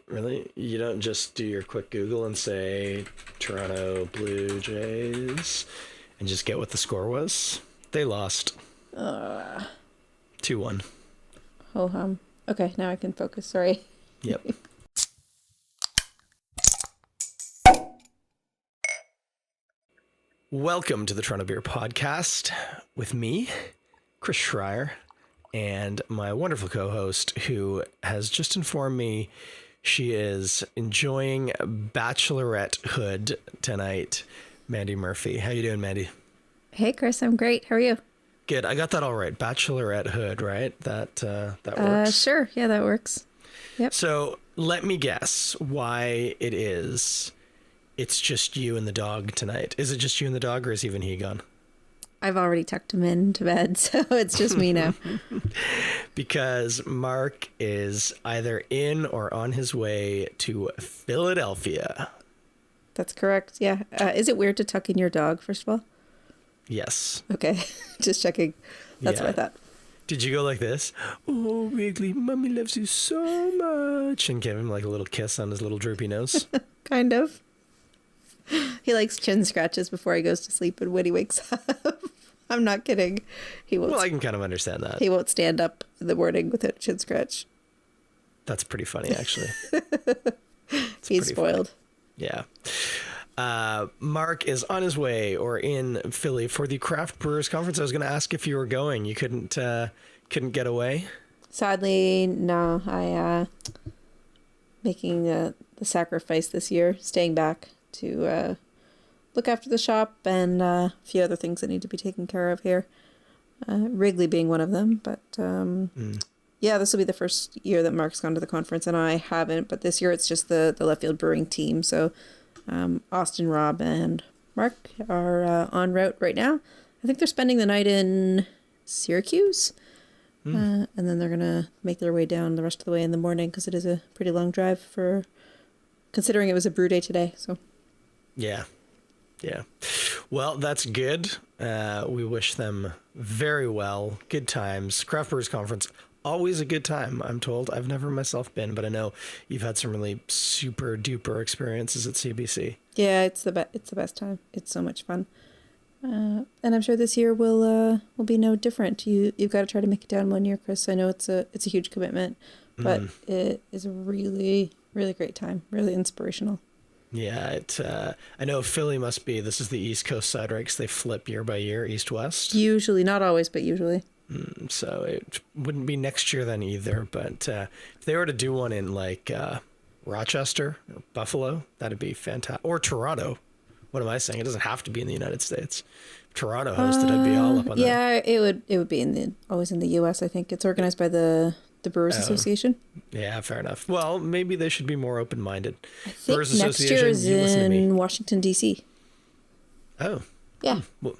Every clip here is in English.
Really? You don't just do your quick Google and say Toronto Blue Jays and just get what the score was? They lost Uh, 2-1. ho hum. Okay, now I can focus. Sorry. Yep. Welcome to the Toronto Beer Podcast with me, Chris Schreier, and my wonderful co-host who has just informed me she is enjoying bachelorettehood tonight, Mandie Murphy. How you doing, Mandie? Hey, Chris. I'm great. How are you? Good. I got that all right. Bachelorettehood, right? That works. Sure. Yeah, that works. Yep. So let me guess why it is. It's just you and the dog tonight. Is it just you and the dog, or is even he gone? I've already tucked him into bed, so it's just me now. Because Mark is either in or on his way to Philadelphia. That's correct. Yeah. Is it weird to tuck in your dog, first of all? Yes. Okay. Just checking. That's what I thought. Did you go like this? Oh, Wrigley, Mommy loves you so much. And give him like a little kiss on his little droopy nose. Kind of. He likes chin scratches before he goes to sleep and when he wakes up. I'm not kidding. He won't. Well, I can kind of understand that. He won't stand up in the morning without a chin scratch. That's pretty funny, actually. He's spoiled. Funny. Yeah. Mark is on his way or in Philly for the Craft Brewers Conference. I was going to ask if you were going. You couldn't get away? Sadly, no. I making the sacrifice this year, staying back to look after the shop and a few other things that need to be taken care of here. Wrigley being one of them, but yeah, this will be the first year that Mark's gone to the conference and I haven't, but this year it's just the left field brewing team. So Austin, Rob, and Mark are en route right now. I think they're spending the night in Syracuse, and then they're going to make their way down the rest of the way in the morning because it is a pretty long drive for considering it was a brew day today. So Yeah. Well, that's good. We wish them very well. Good times. Craft Brewers Conference, always a good time, I'm told. I've never myself been, but I know you've had some really super duper experiences at CBC. Yeah, it's the best time. It's so much fun. And I'm sure this year will be no different. You've got to try to make it down one year, Chris. I know it's a huge commitment, but it is a really, really great time. Really inspirational. Yeah, I know Philly must be, this is the East Coast side, right? Because they flip year by year, east-west. Usually, not always, but usually. So it wouldn't be next year then either. But if they were to do one in like Rochester or Buffalo, that'd be fantastic. Or Toronto. What am I saying? It doesn't have to be in the United States. If Toronto hosted, I'd be all up on that. Yeah, it would be always in the U.S. I think it's organized by the Brewers Association. Yeah, fair enough. Well, maybe they should be more open-minded. I think Brewers next year is in Washington, D.C. Oh. Yeah. Well,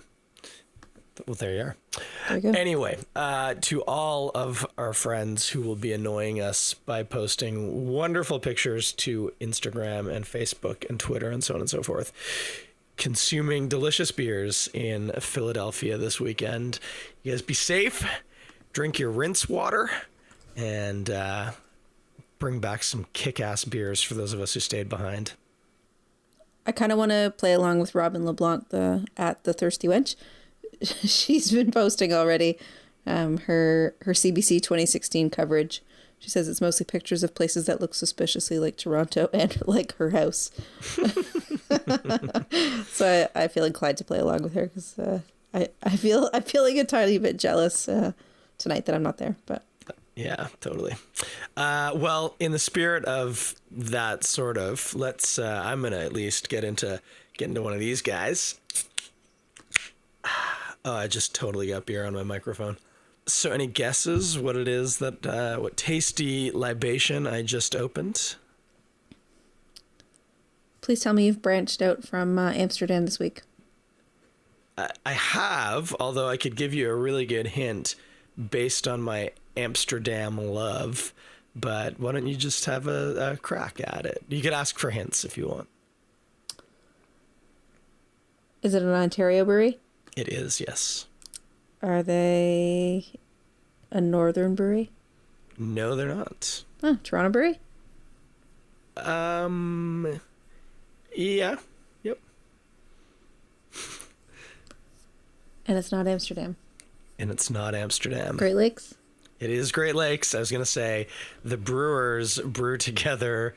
there you are. There you go. Anyway, to all of our friends who will be annoying us by posting wonderful pictures to Instagram and Facebook and Twitter and so on and so forth, consuming delicious beers in Philadelphia this weekend, you guys be safe, drink your rinse water, and bring back some kick-ass beers for those of us who stayed behind. I kind of want to play along with Robin LeBlanc at the Thirsty Wench. She's been posting already her CBC 2016 coverage. She says it's mostly pictures of places that look suspiciously like Toronto and like her house. So I feel inclined to play along with her because I'm feeling a tiny bit jealous tonight that I'm not there. But yeah, totally. Well, in the spirit of that sort of, let's. I'm gonna at least get into one of these guys. Oh, I just totally got beer on my microphone. So any guesses what it is that, what tasty libation I just opened? Please tell me you've branched out from Amsterdam this week. I have, although I could give you a really good hint based on my Amsterdam love. But why don't you just have a crack at it? You could ask for hints if you want. Is it an Ontario brewery? It is, yes. Are they a northern brewery? No, they're not. Oh, Toronto brewery? Yeah. Yep. And it's not Amsterdam. And it's not Amsterdam. Great Lakes? It is Great Lakes. I was going to say the brewers brew together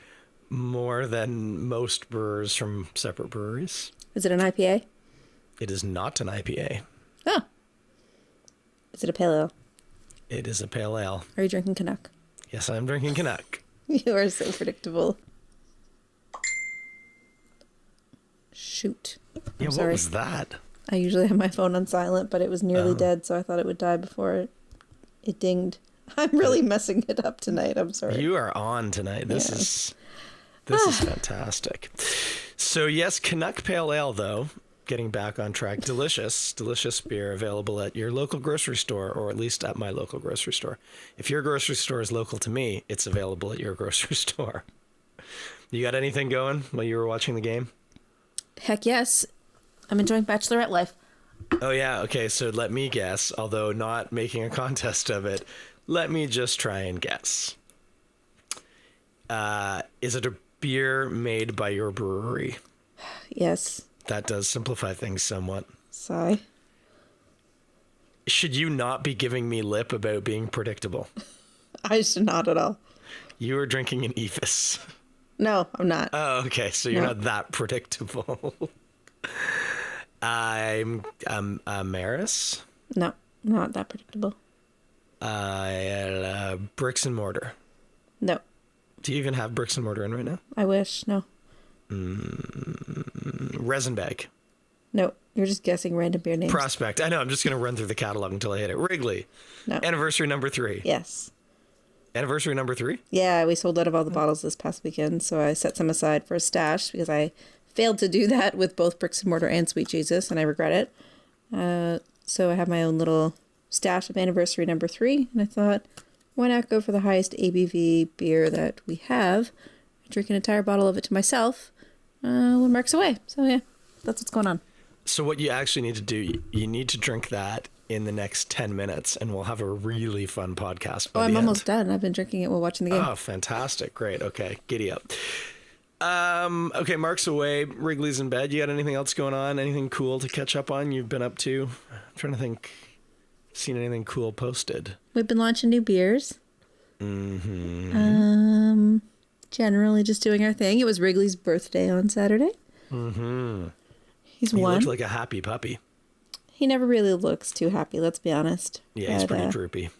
more than most brewers from separate breweries. Is it an IPA? It is not an IPA. Oh. Is it a pale ale? It is a pale ale. Are you drinking Canuck? Yes, I'm drinking Canuck. You are so predictable. Shoot. Yeah, I'm sorry. what was that? I usually have my phone on silent, but it was nearly dead, so I thought it would die before it dinged. I'm really messing it up tonight. I'm sorry. You are on tonight. This is fantastic. So yes, Canuck Pale Ale, though, getting back on track. Delicious beer available at your local grocery store, or at least at my local grocery store. If your grocery store is local to me, it's available at your grocery store. You got anything going while you were watching the game? Heck yes. I'm enjoying Bachelorette life. Oh, yeah. Okay, so let me guess, although not making a contest of it. Let me just try and guess. Is it a beer made by your brewery? Yes. That does simplify things somewhat. Sigh. Should you not be giving me lip about being predictable? I should not at all. You are drinking an Ephus. No, I'm not. Oh, okay. So you're not that predictable. I'm Maris. No, not that predictable. Bricks and mortar. No. Do you even have bricks and mortar in right now? I wish. No. Resin bag. No. You're just guessing random beer names. Prospect. I know. I'm just going to run through the catalog until I hit it. Wrigley. No. Anniversary number 3. Yes. Anniversary number 3? Yeah, we sold out of all the bottles this past weekend, so I set some aside for a stash because I failed to do that with both Bricks and Mortar and Sweet Jesus, and I regret it. So I have my own little stash of anniversary number 3, and I thought, why not go for the highest ABV beer that we have? Drink an entire bottle of it to myself when Mark's away. So yeah, that's what's going on. So what you actually need to do, you need to drink that in the next 10 minutes, and we'll have a really fun podcast. I'm almost done. I've been drinking it while watching the game. Oh, fantastic. Great. Okay. Giddy up. Okay, Mark's away. Wrigley's in bed. You got anything else going on? Anything cool to catch up on you've been up to? I'm trying to think. Seen anything cool posted? We've been launching new beers. Mm-hmm. Generally just doing our thing. It was Wrigley's birthday on Saturday. Mm-hmm. He looked like a happy puppy. He never really looks too happy, let's be honest. Yeah, he's pretty droopy.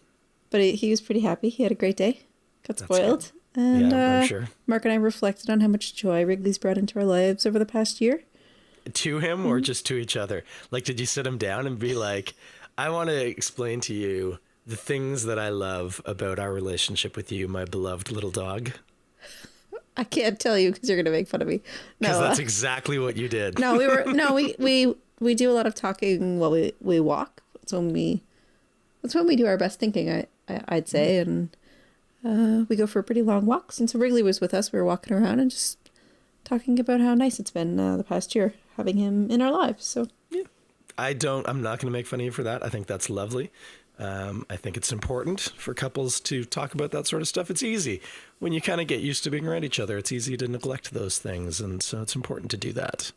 But he was pretty happy. He had a great day. Got spoiled. And I'm sure. Mark and I reflected on how much joy Wrigley's brought into our lives over the past year. To him or just to each other? Like, did you sit him down and be like, I want to explain to you the things that I love about our relationship with you, my beloved little dog? I can't tell you because you're going to make fun of me. Because that's exactly what you did. No, we do a lot of talking while we walk. That's when we do our best thinking, I'd say. And we go for pretty long walks. And so Wrigley was with us. We were walking around and just talking about how nice it's been the past year having him in our lives. So yeah, I'm not going to make fun of you for that. I think that's lovely. I think it's important for couples to talk about that sort of stuff. It's easy when you kind of get used to being around each other. It's easy to neglect those things, and so it's important to do that.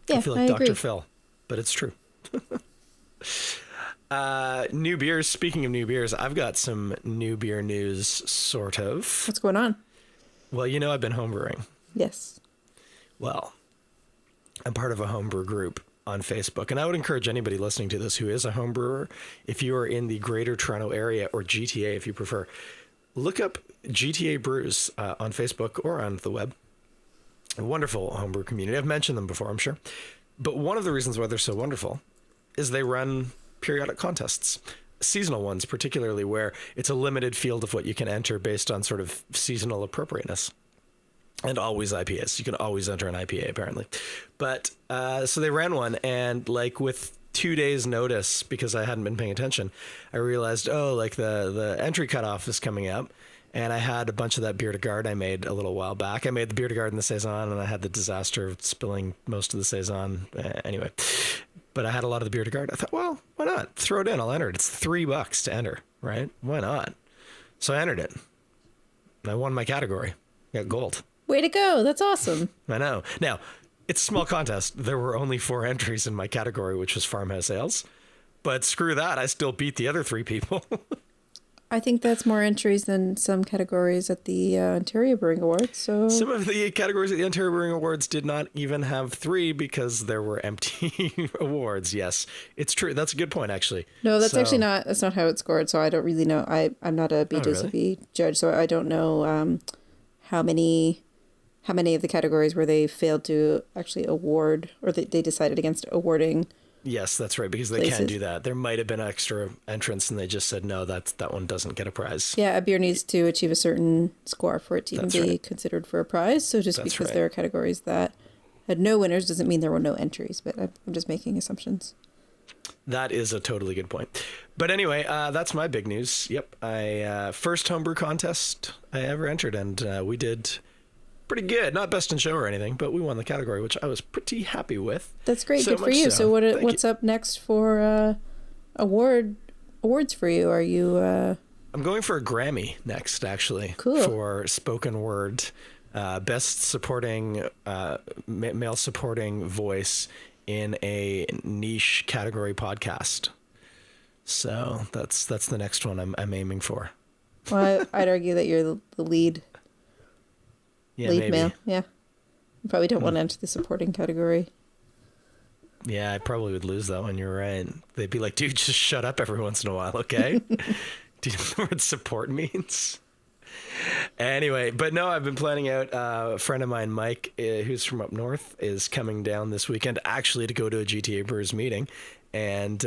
Yeah, I feel like Dr. agree. Phil, but it's true. New beers. Speaking of new beers, I've got some new beer news, sort of. What's going on? Well, I've been homebrewing. Yes. Well, I'm part of a homebrew group on Facebook, and I would encourage anybody listening to this who is a home brewer, if you are in the Greater Toronto Area, or GTA if you prefer, look up GTA Brews on Facebook or on the web. A wonderful homebrew community. I've mentioned them before, I'm sure. But one of the reasons why they're so wonderful is they run periodic contests, seasonal ones particularly, where it's a limited field of what you can enter based on sort of seasonal appropriateness. And always IPAs. You can always enter an IPA, apparently. But so they ran one, and like with 2 days notice, because I hadn't been paying attention, I realized, the entry cutoff is coming up. And I had a bunch of that Bière de Garde I made a little while back. I made the Bière de Garde and the Saison, and I had the disaster of spilling most of the Saison. Anyway, but I had a lot of the Bière de Garde. I thought, well, why not? Throw it in. I'll enter it. It's $3 to enter, right? Why not? So I entered it. And I won my category. Got gold. Way to go. That's awesome. I know. Now, it's a small contest. There were only 4 entries in my category, which was farmhouse sales. But screw that. I still beat the other 3 people. I think that's more entries than some categories at the Ontario Brewing Awards. So some of the categories at the Ontario Brewing Awards did not even have 3 because there were empty awards. Yes, it's true. That's a good point, actually. No, that's actually not. That's not how it's scored. So I don't really know. I'm not a BJCP really? judge, so I don't know how many of the categories where they failed to actually award, or they decided against awarding. Yes, that's right, because they places. can do that. There might have been extra entrants and they just said, no, that one doesn't get a prize. Yeah, a beer needs to achieve a certain score for it to even be right. considered for a prize. So just That's because right. there are categories that had no winners doesn't mean there were no entries, but I'm just making assumptions. That is a totally good point. But anyway, that's my big news. Yep, I first homebrew contest I ever entered, and we did pretty good. Not best in show or anything, but we won the category, which I was pretty happy with. That's great. So Good for much you. so. So what's up next for awards for you? Are you I'm going for a Grammy next, actually. Cool. For spoken word, best supporting male supporting voice in a niche category podcast. So that's the next one I'm aiming for. well, I'd argue that you're the lead Maybe. male. Yeah. You probably don't want to enter the supporting category. Yeah, I probably would lose that one. You're right. They'd be like, dude, just shut up every once in a while, okay? Do you know what support means? Anyway, but no, I've been planning out. A friend of mine, Mike, who's from up north, is coming down this weekend actually to go to a GTA Brewers meeting. And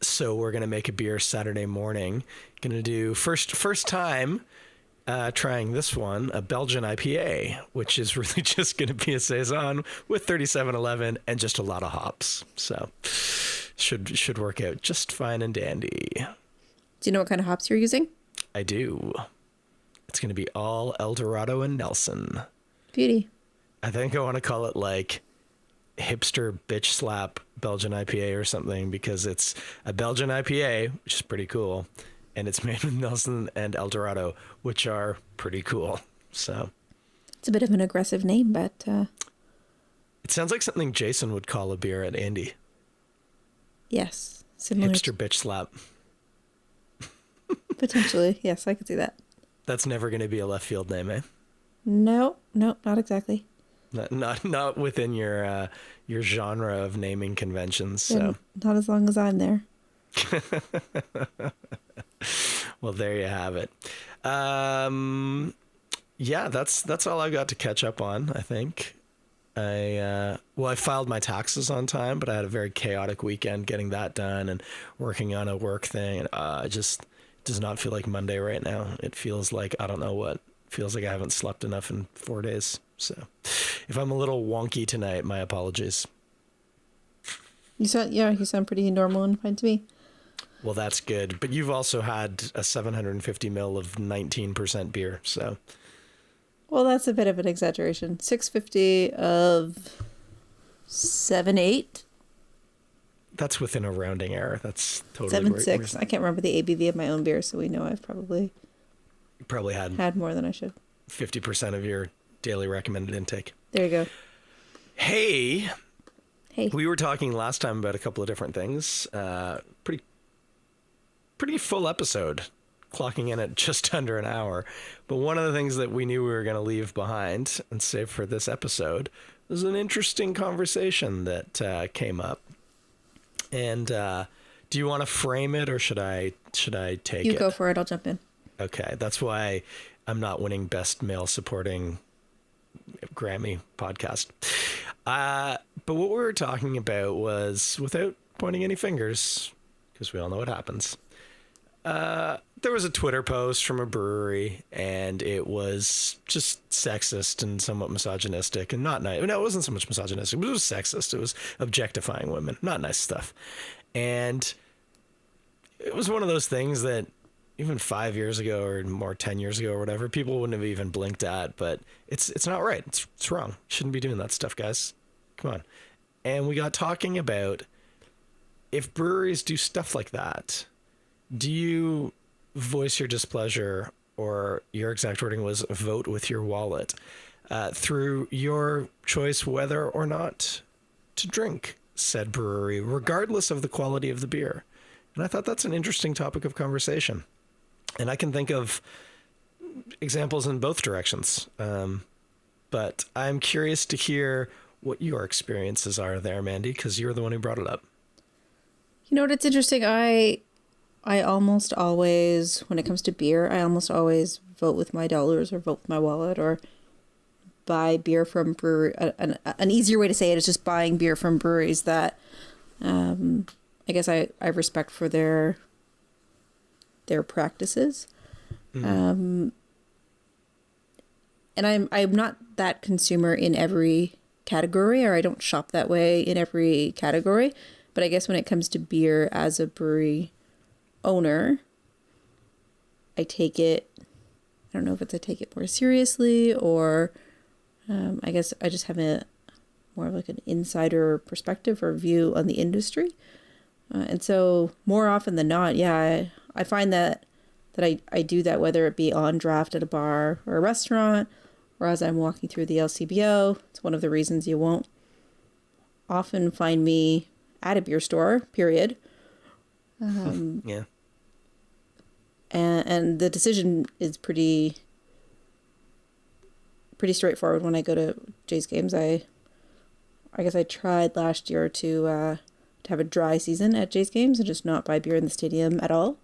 so we're going to make a beer Saturday morning. Going to do first time trying this one, a Belgian IPA, which is really just going to be a saison with 3711 and just a lot of hops. So should work out just fine and dandy. Do you know what kind of hops you're using? I do. It's going to be all El Dorado and Nelson. Beauty. I think I want to call it like hipster bitch slap Belgian IPA or something, because it's a Belgian IPA, which is pretty cool. And it's made with Nelson and El Dorado, which are pretty cool. So It's a bit of an aggressive name, but it sounds like something Jason would call a beer at Andy. yes, similar. Hipster bitch slap. Potentially, yes, I could see that. That's never going to be a left field name, eh? No, not exactly. Not within your genre of naming conventions. So And not as long as I'm there. well, there you have it. Yeah, that's all I've got to catch up on, I think. I filed my taxes on time, but I had a very chaotic weekend getting that done and working on a work thing. And it just does not feel like Monday right now. It feels like, I don't know what. It feels like I haven't slept enough in 4 days. So if I'm a little wonky tonight, my apologies. You sound pretty normal and fine to me. Well, that's good. But you've also had a 750 ml of 19% beer, so. Well, that's a bit of an exaggeration. 650 of 7.8. That's within a rounding error. That's totally 7.6. I can't remember the ABV of my own beer, so we know I've probably had more than I should. 50% of your daily recommended intake. There you go. Hey. Hey. We were talking last time about a couple of different things. Pretty full episode, clocking in at just under an hour. But one of the things that we knew we were going to leave behind and save for this episode was an interesting conversation that came up. And do you want to frame it, or should I take it? You go for it. I'll jump in. Okay, that's why I'm not winning Best Male Supporting Grammy podcast. But what we were talking about was, without pointing any fingers, because we all know what happens, there was a Twitter post from a brewery, and it was just sexist and somewhat misogynistic and not nice. No, it wasn't so much misogynistic, but it was sexist. It was objectifying women, not nice stuff. And it was one of those things that even 5 years ago or more, 10 years ago or whatever, people wouldn't have even blinked at, but it's not right. It's wrong. Shouldn't be doing that stuff, guys. Come on. And we got talking about, if breweries do stuff like that, do you voice your displeasure, or your exact wording was vote with your wallet, through your choice whether or not to drink said brewery, regardless of the quality of the beer. And I thought that's an interesting topic of conversation. And I can think of examples in both directions. But I'm curious to hear what your experiences are there, Mandie, because you're the one who brought it up. You know what? It's interesting. I almost always, when it comes to beer, I almost always vote with my dollars or vote with my wallet or buy beer from brewery. An easier way to say it is just buying beer from breweries that I guess I respect for their practices. And I'm not that consumer in every category, or I don't shop that way in every category. But I guess when it comes to beer as a brewery owner, I take it, I don't know if it's I take it more seriously, or I guess I just have more of like an insider perspective or view on the industry. And so more often than not, yeah, I find that I do that, whether it be on draft at a bar or a restaurant, or as I'm walking through the LCBO. It's one of the reasons you won't often find me at a beer store, period. Yeah. And the decision is pretty straightforward when I go to Jays games. I guess I tried last year to have a dry season at Jays games and just not buy beer in the stadium at all.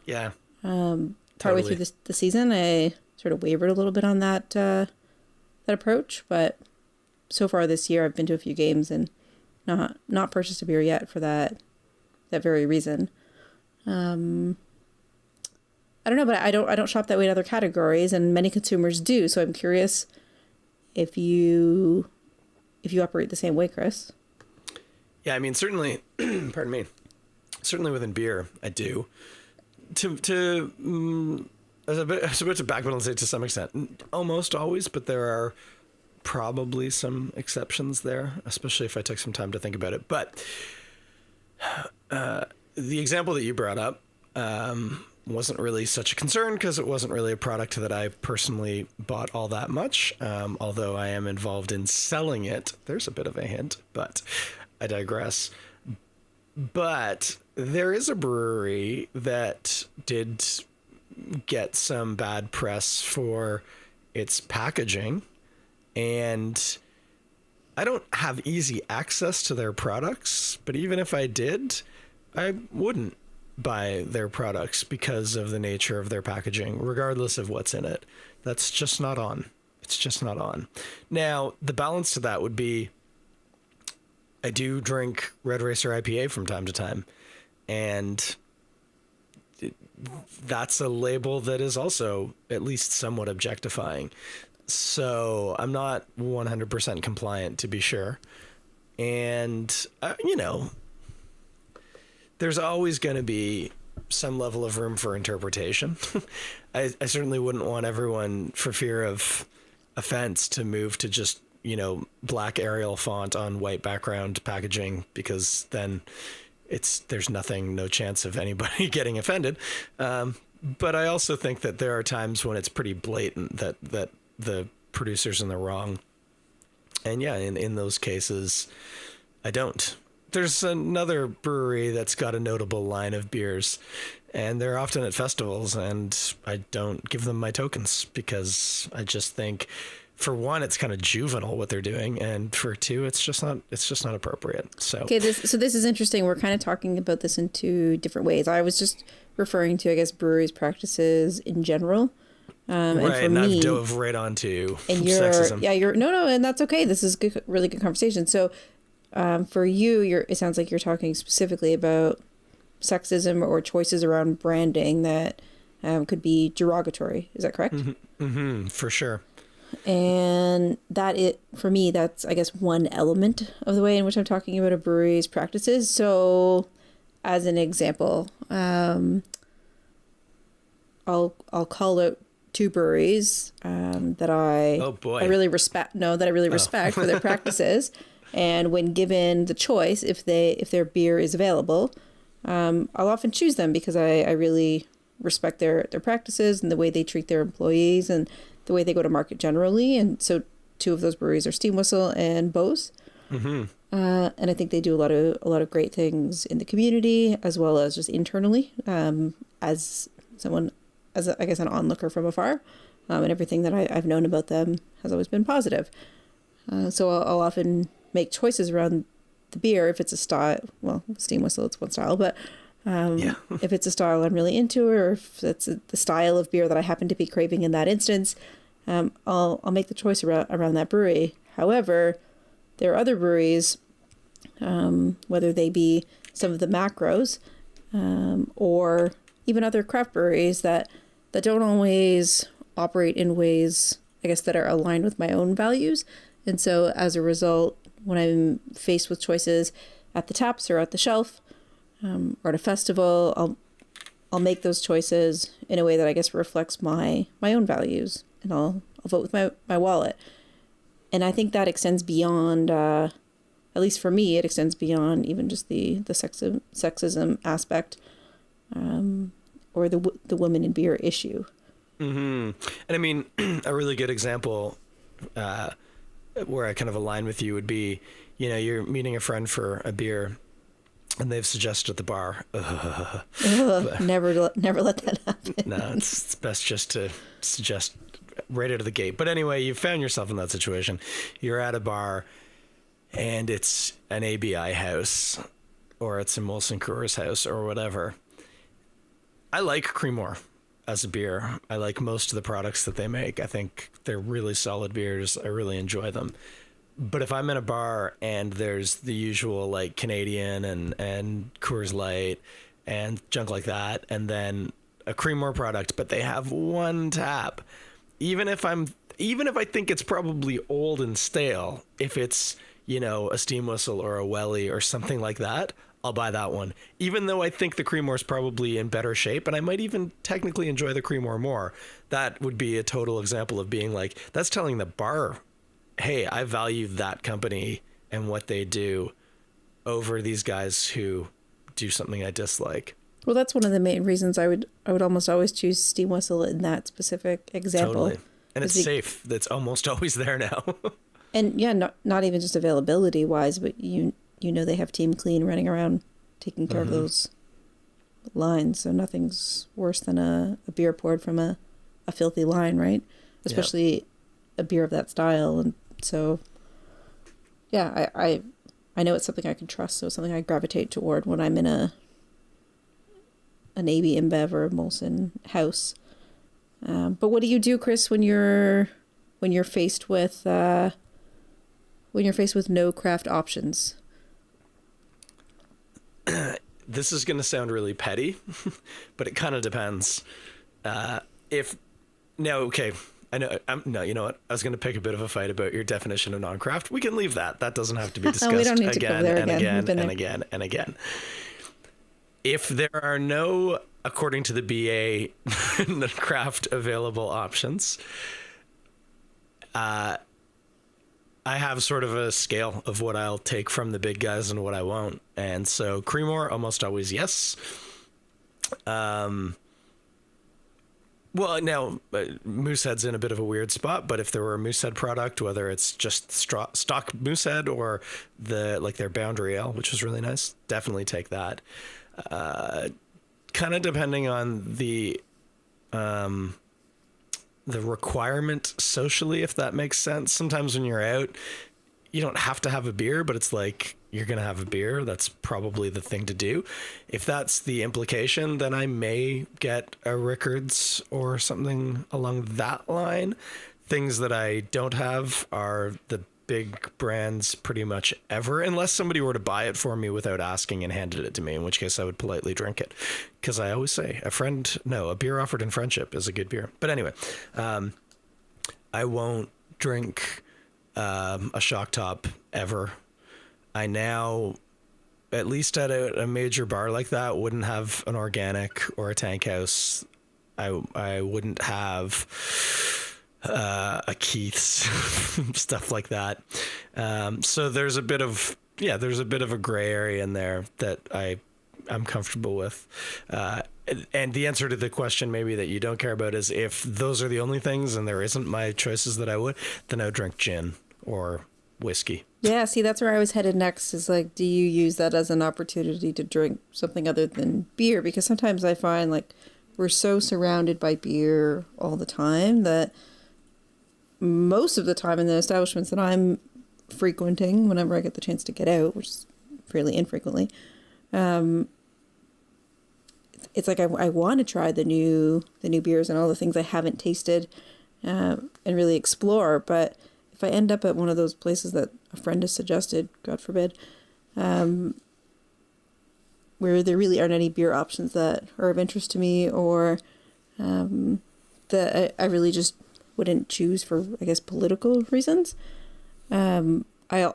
Yeah. Partway through the season, I sort of wavered a little bit on that approach, but so far this year I've been to a few games and not purchased a beer yet for that very reason. I don't know, but I don't shop that way in other categories, and many consumers do. So I'm curious if you operate the same way, Chris. Yeah, I mean, certainly, pardon me, certainly within beer, I do. I was about to backpedal and say to some extent, almost always, but there are probably some exceptions there, especially if I took some time to think about it. But the example that you brought up wasn't really such a concern because it wasn't really a product that I personally bought all that much, although I am involved in selling it. There's a bit of a hint, but I digress. But there is a brewery that did get some bad press for its packaging, and I don't have easy access to their products, but even if I did, I wouldn't buy their products because of the nature of their packaging, regardless of what's in it. That's just not on. It's just not on. Now, the balance to that would be I do drink Red Racer IPA from time to time, and that's a label that is also at least somewhat objectifying. So I'm not 100% compliant, to be sure. And, there's always going to be some level of room for interpretation. I certainly wouldn't want everyone, for fear of offense, to move to just, black Arial font on white background packaging, because then there's no chance of anybody getting offended. But I also think that there are times when it's pretty blatant that the producer's in the wrong. And yeah, in those cases, I don't. There's another brewery that's got a notable line of beers, and they're often at festivals, and I don't give them my tokens because I just think, for one, it's kind of juvenile what they're doing, and for two, it's just not appropriate. So okay, this is interesting. We're kind of talking about this in two different ways. I was just referring to, I guess, breweries' practices in general. Right, and I've dove right onto sexism. Yeah, and that's okay. This is good, really good conversation. So, for you, it sounds like you're talking specifically about sexism or choices around branding that could be derogatory. Is that correct? Mm-hmm, for sure. And for me, that's, I guess, one element of the way in which I'm talking about a brewery's practices. So, as an example, I'll call out two breweries that I really respect. That I really respect for their practices. And when given the choice, if their beer is available, I'll often choose them because I really respect their practices and the way they treat their employees and the way they go to market generally. And so two of those breweries are Steam Whistle and Bose. Mm-hmm. And I think they do a lot of great things in the community as well as just internally. As someone, I guess, an onlooker from afar, and everything that I've known about them has always been positive. So I'll often make choices around the beer if it's a style. Well, Steam Whistle, it's one style, but if it's a style I'm really into, or if it's the style of beer that I happen to be craving in that instance, I'll make the choice around that brewery. However, there are other breweries, whether they be some of the macros, or even other craft breweries that don't always operate in ways, I guess, that are aligned with my own values. And so as a result, when I'm faced with choices at the taps or at the shelf, or at a festival, I'll make those choices in a way that I guess reflects my own values, and I'll vote with my wallet. And I think that extends beyond, at least for me, it extends beyond even just the sexism aspect, or the women in beer issue. Mm-hmm. And I mean, a really good example where I kind of align with you would be, you're meeting a friend for a beer and they've suggested at the bar. Never let that happen. No, it's best just to suggest right out of the gate. But anyway, you found yourself in that situation. You're at a bar and it's an ABI house or it's a Molson Coors house or whatever. I like Creemore as a beer. I like most of the products that they make. I think they're really solid beers. I really enjoy them. But if I'm in a bar and there's the usual like Canadian and Coors Light and junk like that, and then a Creemore product, but they have one tap, even if I think it's probably old and stale, if it's, a Steam Whistle or a Welly or something like that, I'll buy that one. Even though I think the Creemore's probably in better shape, and I might even technically enjoy the Creemore more. That would be a total example of being like, that's telling the bar, hey, I value that company and what they do over these guys who do something I dislike. Well, that's one of the main reasons I would almost always choose Steam Whistle in that specific example. Totally. And it's safe. That's almost always there now. And yeah, not even just availability wise, but they have Team Clean running around taking care of those lines. So nothing's worse than a beer poured from a filthy line, right? Especially a beer of that style. And so, yeah, I know it's something I can trust. So it's something I gravitate toward when I'm in an AB InBev or a Molson house. But what do you do, Chris, when you're faced with no craft options? This is going to sound really petty, but it kind of depends. I know. No, you know what? I was going to pick a bit of a fight about your definition of non-craft. We can leave that. That doesn't have to be discussed we don't need again to go there and again. again and again and again. If there are no, according to the BA, craft available options, I have sort of a scale of what I'll take from the big guys and what I won't. And so Creemore, almost always yes. Well, now Moosehead's in a bit of a weird spot, but if there were a Moosehead product, whether it's just stock Moosehead or their Boundary Ale, which was really nice, definitely take that. Kind of depending on the requirement socially, if that makes sense. Sometimes when you're out, you don't have to have a beer, but it's like you're going to have a beer. That's probably the thing to do. If that's the implication, then I may get a Rickards or something along that line. Things that I don't have are the big brands pretty much ever, unless somebody were to buy it for me without asking and handed it to me, in which case I would politely drink it. Because I always say, a beer offered in friendship is a good beer. But anyway, I won't drink a Shock Top ever. I now, at least at a major bar like that, wouldn't have an organic or a tank house. I wouldn't have a Keith's, stuff like that. So there's a bit of a gray area in there that I I'm comfortable with. And the answer to the question maybe that you don't care about is if those are the only things and there isn't my choices that I would, then I would drink gin or whiskey. Yeah, see, that's where I was headed next is like, do you use that as an opportunity to drink something other than beer? Because sometimes I find like we're so surrounded by beer all the time that most of the time in the establishments that I'm frequenting, whenever I get the chance to get out, which is fairly infrequently, it's like I want to try the new beers and all the things I haven't tasted, and really explore. But if I end up at one of those places that a friend has suggested, God forbid, where there really aren't any beer options that are of interest to me, or that I really just wouldn't choose for, I guess, political reasons, I'll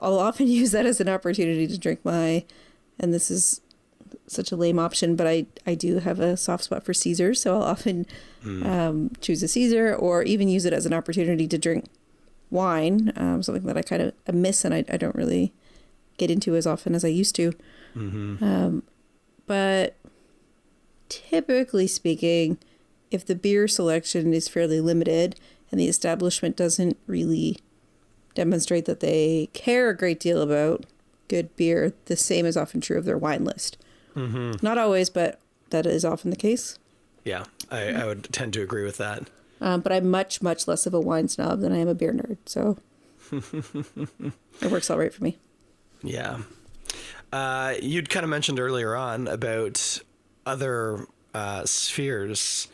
often use that as an opportunity to drink and this is such a lame option, but I do have a soft spot for Caesars, so I'll often choose a Caesar, or even use it as an opportunity to drink wine, something that I kind of miss and I don't really get into as often as I used to. But typically speaking, if the beer selection is fairly limited and the establishment doesn't really demonstrate that they care a great deal about good beer, the same is often true of their wine list. Not always, but that is often the case. Yeah, I would tend to agree with that. But I'm much, much less of a wine snob than I am a beer nerd, so it works all right for me. Yeah. You'd kind of mentioned earlier on about other spheres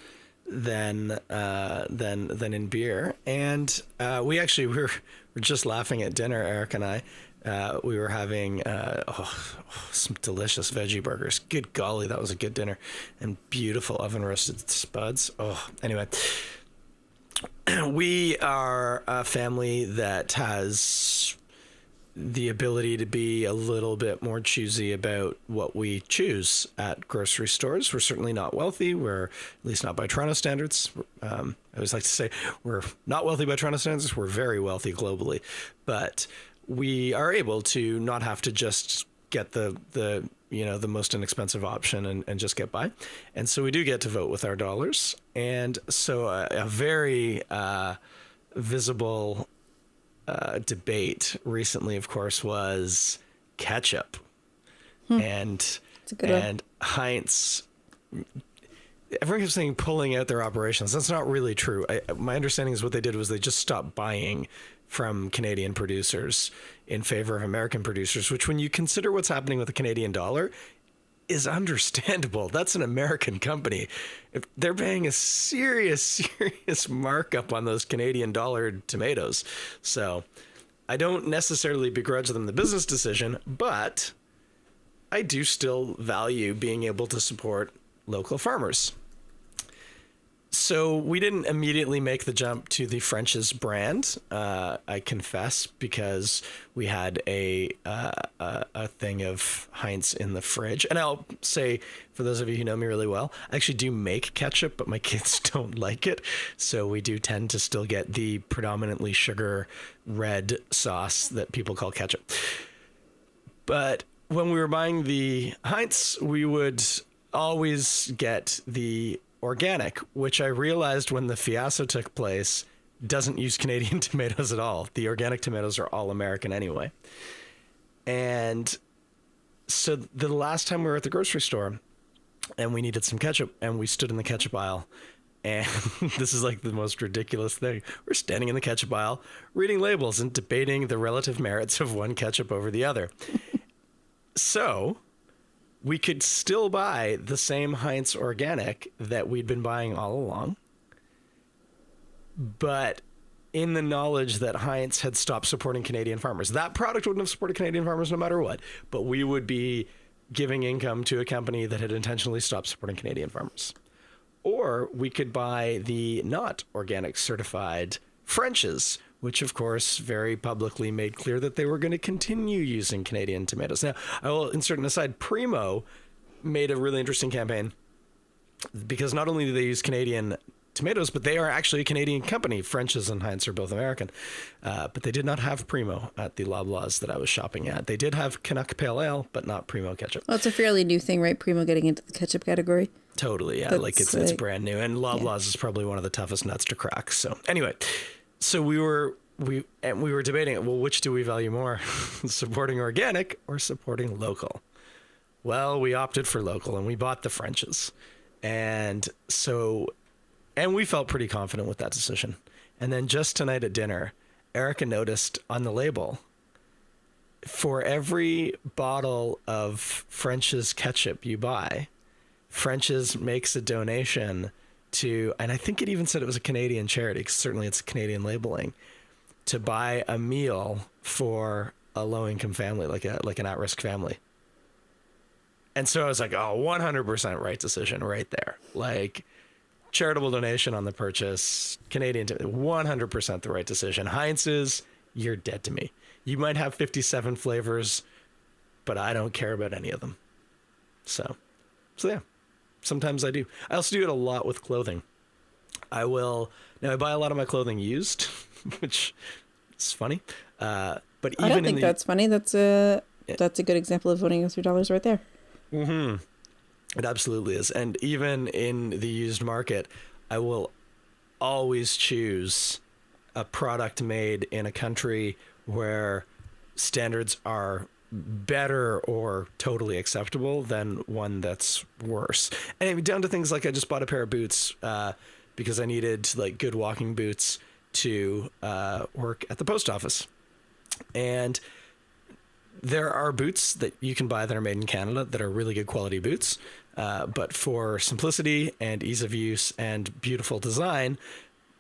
than in beer, and we're just laughing at dinner, Eric and I. We were having some delicious veggie burgers. Good golly, that was a good dinner, and beautiful oven roasted spuds. Oh, anyway, we are a family that has the ability to be a little bit more choosy about what we choose at grocery stores. We're certainly not wealthy. We're at least not by Toronto standards. I always like to say we're not wealthy by Toronto standards. We're very wealthy globally, but we are able to not have to just get the most inexpensive option and just get by. And so we do get to vote with our dollars. And so a very visible debate recently, of course, was ketchup and Heinz. Everyone keeps saying pulling out their operations. That's not really true. My understanding is what they did was they just stopped buying from Canadian producers in favor of American producers, which when you consider what's happening with the Canadian dollar is understandable. That's an American company. If they're paying a serious markup on those Canadian dollar tomatoes. So I don't necessarily begrudge them the business decision, but I do still value being able to support local farmers. So we didn't immediately make the jump to the French's brand, I confess, because we had a thing of Heinz in the fridge. And I'll say, for those of you who know me really well, I actually do make ketchup, but my kids don't like it. So we do tend to still get the predominantly sugar red sauce that people call ketchup. But when we were buying the Heinz, we would always get the organic, which I realized when the fiasco took place doesn't use Canadian tomatoes at all. The organic tomatoes are all American anyway. And so the last time we were at the grocery store and we needed some ketchup and we stood in the ketchup aisle, and this is like the most ridiculous thing. We're standing in the ketchup aisle, reading labels and debating the relative merits of one ketchup over the other. So we could still buy the same Heinz organic that we'd been buying all along, but in the knowledge that Heinz had stopped supporting Canadian farmers. That product wouldn't have supported Canadian farmers no matter what, but we would be giving income to a company that had intentionally stopped supporting Canadian farmers. Or we could buy the not organic certified French's, which of course very publicly made clear that they were going to continue using Canadian tomatoes. Now, I will insert an aside. Primo made a really interesting campaign because not only do they use Canadian tomatoes, but they are actually a Canadian company. French's and Heinz are both American, but they did not have Primo at the Loblaws that I was shopping at. They did have Canuck Pale Ale, but not Primo ketchup. Well, it's a fairly new thing, right? Primo getting into the ketchup category. Totally, yeah. It's brand new, and Loblaws is probably one of the toughest nuts to crack. So anyway, so we were debating it. Well, which do we value more, supporting organic or supporting local? Well, we opted for local, and we bought the French's, and we felt pretty confident with that decision. And then just tonight at dinner, Erica noticed on the label, for every bottle of French's ketchup you buy, French's makes a donation to, and I think it even said it was a Canadian charity, because certainly it's Canadian labeling, to buy a meal for a low-income family, like an at-risk family. And so I was like, oh, 100% right decision right there. Like, charitable donation on the purchase, Canadian, 100% the right decision. Heinz's, you're dead to me. You might have 57 flavors, but I don't care about any of them. So yeah. Sometimes I do. I also do it a lot with clothing. I buy a lot of my clothing used, which is funny. But even I don't think that's funny. That's a good example of voting with your dollars right there. Mm-hmm. It absolutely is. And even in the used market, I will always choose a product made in a country where standards are better or totally acceptable than one that's worse. And I mean, down to things like I just bought a pair of boots because I needed like good walking boots to work at the post office. And there are boots that you can buy that are made in Canada that are really good quality boots. But for simplicity and ease of use and beautiful design,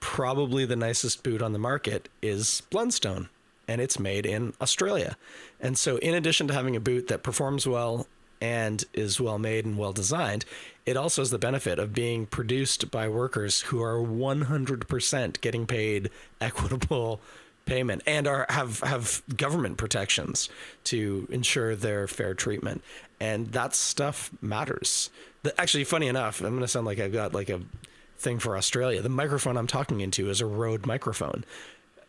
probably the nicest boot on the market is Blundstone. And it's made in Australia. And so in addition to having a boot that performs well and is well made and well designed, it also has the benefit of being produced by workers who are 100% getting paid equitable payment and have government protections to ensure their fair treatment. And that stuff matters. Actually, funny enough, I'm going to sound like I've got like a thing for Australia. The microphone I'm talking into is a Rode microphone.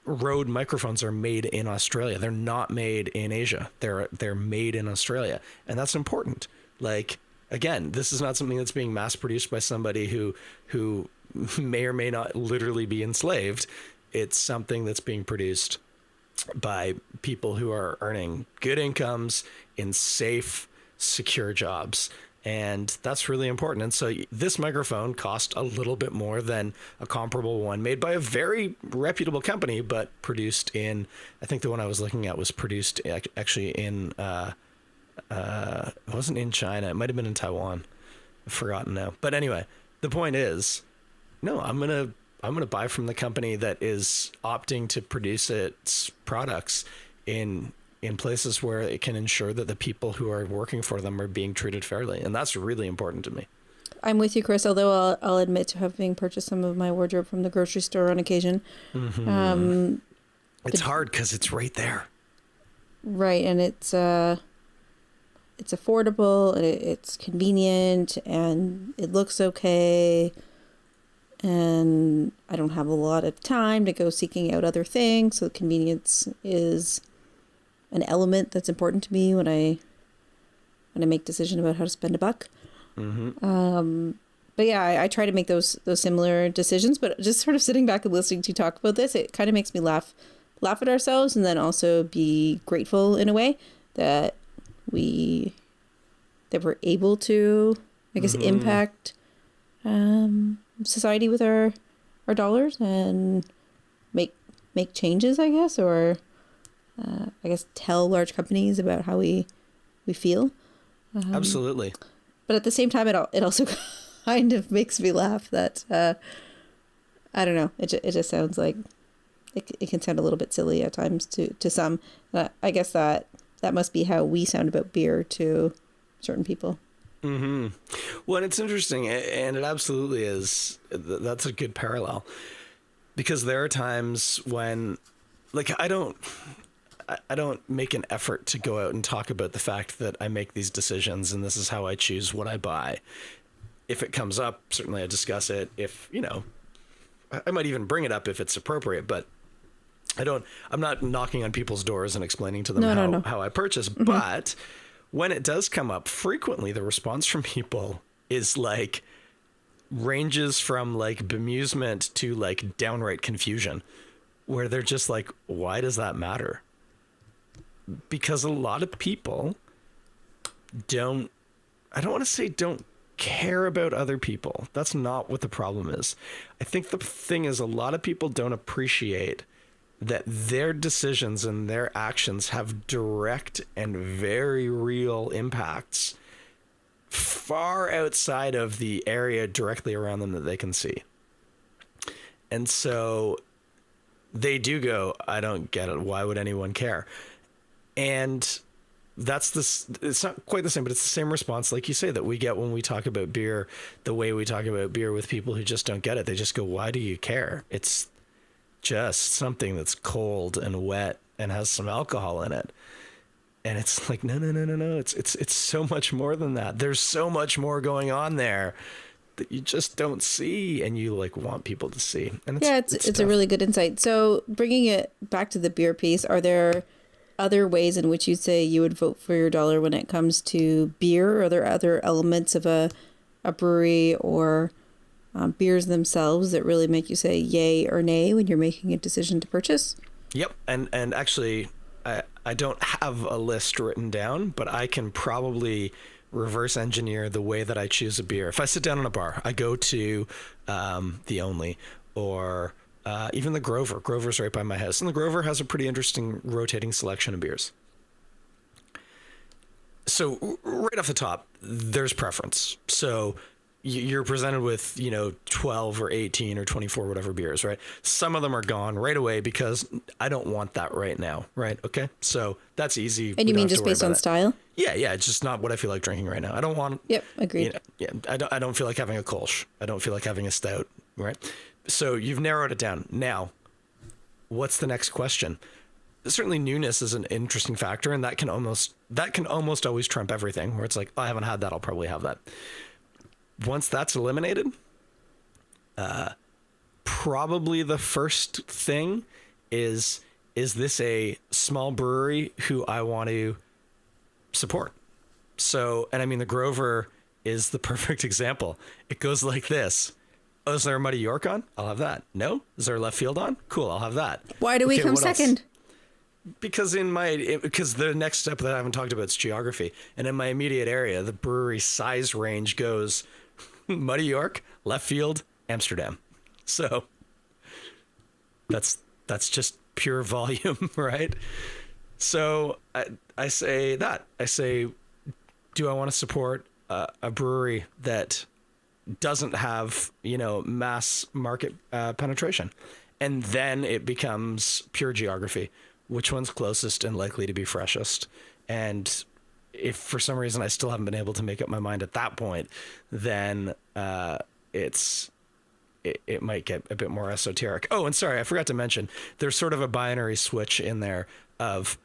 Rode microphones are made in Australia. They're not made in Asia. They're made in Australia. And that's important. Like, again, this is not something that's being mass produced by somebody who may or may not literally be enslaved. It's something that's being produced by people who are earning good incomes in safe, secure jobs. And that's really important. And so this microphone cost a little bit more than a comparable one made by a very reputable company, but produced in, I think the one I was looking at was produced actually in, it wasn't in China. It might've been in Taiwan. I've forgotten now. But anyway, the point is, no, I'm going to buy from the company that is opting to produce its products in places where it can ensure that the people who are working for them are being treated fairly. And that's really important to me. I'm with you, Chris, although I'll admit to having purchased some of my wardrobe from the grocery store on occasion. Mm-hmm. It's hard because it's right there. Right. And it's affordable, and it's convenient, and it looks okay. And I don't have a lot of time to go seeking out other things. So convenience is an element that's important to me when I make decision about how to spend a buck. Mm-hmm. But yeah, I try to make those similar decisions, but just sort of sitting back and listening to you talk about this, it kind of makes me laugh at ourselves, and then also be grateful in a way that we're able to, I guess, mm-hmm. impact society with our dollars and make changes, I guess, or I guess tell large companies about how we feel. Absolutely. But at the same time, it also kind of makes me laugh that I don't know. It just sounds like it can sound a little bit silly at times to some. I guess that must be how we sound about beer to certain people. Mm-hmm. Well, and it's interesting, and it absolutely is. That's a good parallel, because there are times when, like, I don't make an effort to go out and talk about the fact that I make these decisions and this is how I choose what I buy. If it comes up, certainly I discuss it. If, I might even bring it up if it's appropriate, but I'm not knocking on people's doors and explaining to them how I purchase. Mm-hmm. But when it does come up, frequently the response from people is like, ranges from like bemusement to like downright confusion, where they're just like, why does that matter? Because a lot of people I don't want to say don't care about other people. That's not what the problem is. I think the thing is, a lot of people don't appreciate that their decisions and their actions have direct and very real impacts far outside of the area directly around them that they can see. And so they do go, I don't get it. Why would anyone care? And it's not quite the same, but it's the same response, like you say, that we get when we talk about beer, the way we talk about beer with people who just don't get it. They just go, why do you care? It's just something that's cold and wet and has some alcohol in it. And it's like, no. It's so much more than that. There's so much more going on there that you just don't see, and you like want people to see. And it's a really good insight. So bringing it back to the beer piece, are there other ways in which you'd say you would vote for your dollar when it comes to beer? Are there other elements of a brewery or beers themselves that really make you say yay or nay when you're making a decision to purchase? Yep. And actually, I don't have a list written down, but I can probably reverse engineer the way that I choose a beer. If I sit down in a bar, I go to the Only or even the Grover. Grover's right by my house. And the Grover has a pretty interesting rotating selection of beers. So right off the top, there's preference. So you're presented with, 12 or 18 or 24, whatever beers, right? Some of them are gone right away because I don't want that right now, right? Okay, so that's easy. And you mean just based on style? Yeah, it's just not what I feel like drinking right now. I don't want. Yep, agreed. I don't feel like having a Kolsch. I don't feel like having a stout, right? So you've narrowed it down. Now, what's the next question? Certainly newness is an interesting factor, and that can almost always trump everything, where it's like, oh, I haven't had that, I'll probably have that. Once that's eliminated, probably the first thing is this a small brewery who I want to support? So, and I mean, the Grover is the perfect example. It goes like this. Oh, is there a Muddy York on? I'll have that. No? Is there a Left Field on? Cool, I'll have that. Why do we come second? Because because the next step that I haven't talked about is geography. And in my immediate area, the brewery size range goes Muddy York, Left Field, Amsterdam. So that's just pure volume, right? So I say, do I want to support a brewery that doesn't have, mass market penetration? And then it becomes pure geography. Which one's closest and likely to be freshest? And if for some reason I still haven't been able to make up my mind at that point, then it might get a bit more esoteric. Oh, and sorry, I forgot to mention, there's sort of a binary switch in there of,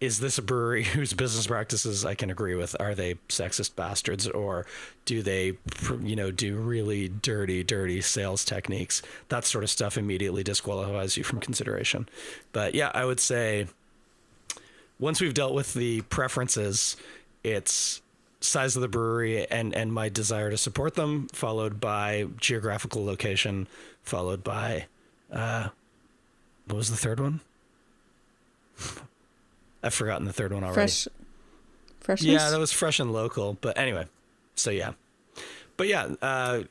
is this a brewery whose business practices I can agree with? Are they sexist bastards, or do they, do really dirty sales techniques? That sort of stuff immediately disqualifies you from consideration. But yeah, I would say once we've dealt with the preferences, it's size of the brewery and my desire to support them, followed by geographical location, followed by, what was the third one? I've forgotten the third one already. Freshness? Yeah, that was fresh and local. But anyway, so yeah. But yeah,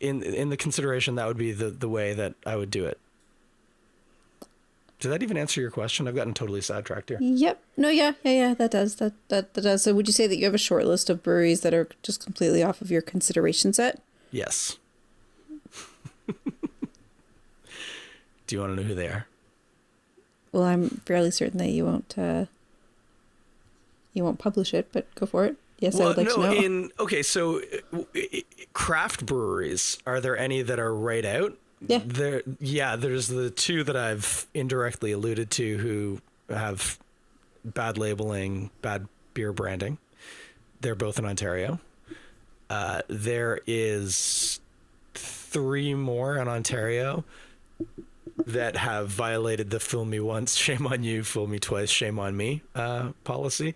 in the consideration, that would be the way that I would do it. Did that even answer your question? I've gotten totally sidetracked here. Yep. No, yeah, that does. That does. So would you say that you have a short list of breweries that are just completely off of your consideration set? Yes. Do you want to know who they are? Well, I'm fairly certain that you won't publish it, but go for it. Yes, I would like to know. Okay, so craft breweries, are there any that are right out? Yeah. There's the two that I've indirectly alluded to who have bad labeling, bad beer branding. They're both in Ontario. There is 3 more in Ontario that have violated the "fool me once, shame on you; fool me twice, shame on me" policy,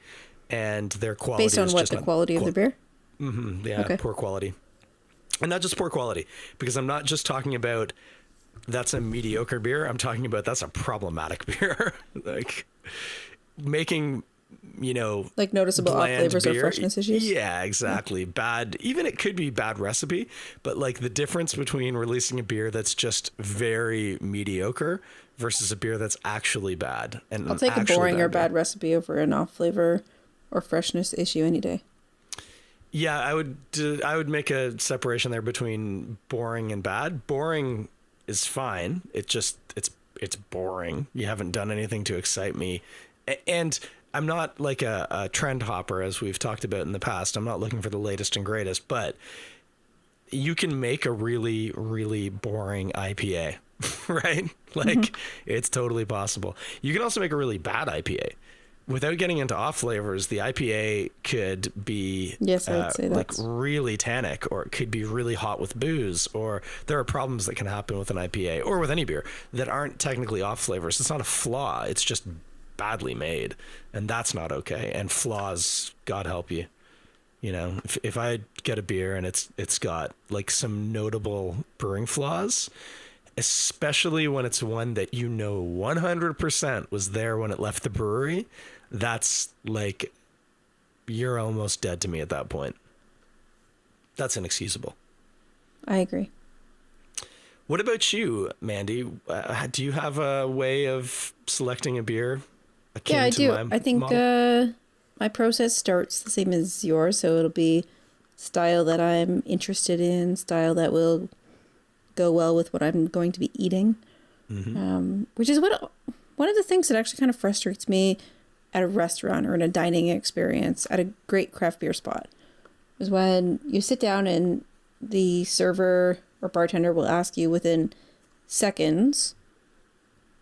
and their quality Based on is what, just the not quality of the beer? yeah, Okay. poor quality. And not just poor quality, because I'm not just talking about that's a mediocre beer. I'm talking about that's a problematic beer. Like making, Like noticeable off bland flavors or beer. freshness issues? Yeah, exactly. Bad, even it could be bad recipe, but like the difference between releasing a beer that's just very mediocre versus a beer that's actually bad and I'll an take a actually boring or beer. bad recipe over an off flavor or freshness issue any day. Yeah, I would make a separation there between boring and bad. Boring is fine. It's boring. You haven't done anything to excite me. And I'm not like a trend hopper, as we've talked about in the past. I'm not looking for the latest and greatest, but you can make a really, really boring IPA, right? Like it's totally possible. You can also make a really bad IPA. Without getting into off flavors, the IPA could be Yes, I would say like that's really tannic, or it could be really hot with booze, or there are problems that can happen with an IPA or with any beer that aren't technically off flavors. It's not a flaw. It's just badly made, and that's not okay. And flaws, God help you. If I get a beer and it's got like some notable brewing flaws, especially when it's one that 100% was there when it left the brewery, that's like you're almost dead to me at that point. That's inexcusable. I agree. What about you, Mandie? Do you have a way of selecting a beer akin Yeah, I to do. my I think model? my process starts the same as yours, so it'll be style that I'm interested in, style that will go well with what I'm going to be eating. Which is one of the things that actually kind of frustrates me at a restaurant or in a dining experience at a great craft beer spot is when you sit down and the server or bartender will ask you within seconds,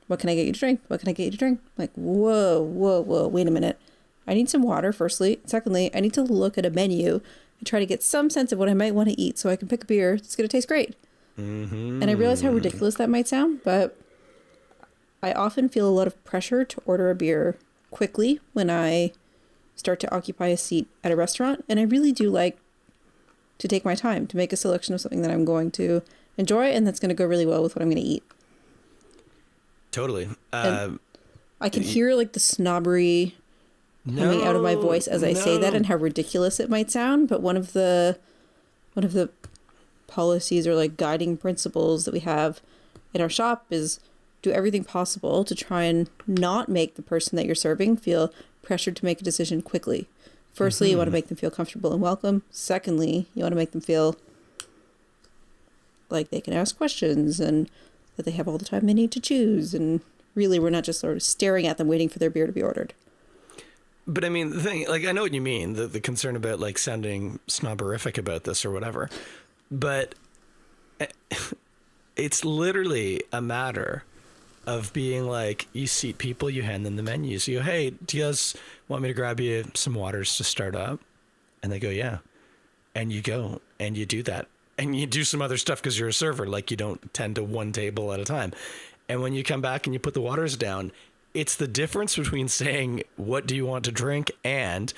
what can I get you to drink? What can I get you to drink? Like, whoa, whoa, whoa, wait a minute. I need some water, firstly. Secondly, I need to look at a menu and try to get some sense of what I might want to eat so I can pick a beer that's going to taste great. And I realize how ridiculous that might sound, but I often feel a lot of pressure to order a beer quickly when I start to occupy a seat at a restaurant. And I really do like to take my time to make a selection of something that I'm going to enjoy and that's going to go really well with what I'm going to eat. Totally. And I can hear like the snobbery coming out of my voice as I say that and how ridiculous it might sound. But one of the policies or like guiding principles that we have in our shop is do everything possible to try and not make the person that you're serving feel pressured to make a decision quickly. Firstly, you want to make them feel comfortable and welcome. Secondly, you want to make them feel like they can ask questions and that they have all the time they need to choose. And really, we're not just sort of staring at them waiting for their beer to be ordered. But I mean, the thing, like, I know what you mean, the concern about like sounding snobberific about this or whatever, but it's literally a matter of being like, you seat people, you hand them the menus. You go, hey, do you guys want me to grab you some waters to start up? And they go, yeah. And you go and you do that. And you do some other stuff because you're a server. Like you don't tend to one table at a time. And when you come back and you put the waters down, it's the difference between saying, what do you want to drink? And